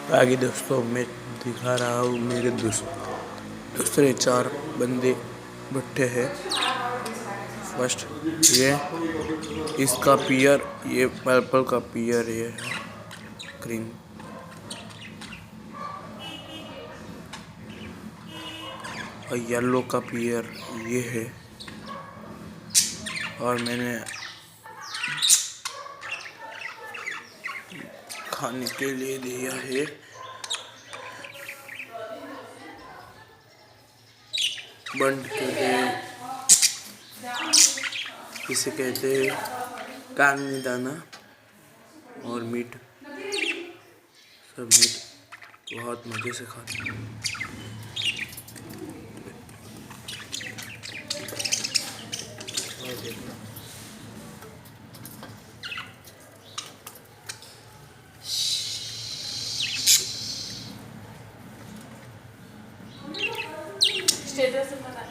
आगे दोस्तों मैं दिखा रहा हूँ मेरे दूसरे 4 बंदे बैठे हैं। फर्स्ट ये इसका पियर, ये पर्पल का पियर ये है क्रीम, और येलो का पियर ये है। और मैंने खाने के लिए दिया है बंड के लिए, इसे कहते हैं कान में दाना, और मीट, सब मीट बहुत मज़े से खाते हैं। स्टेटस बना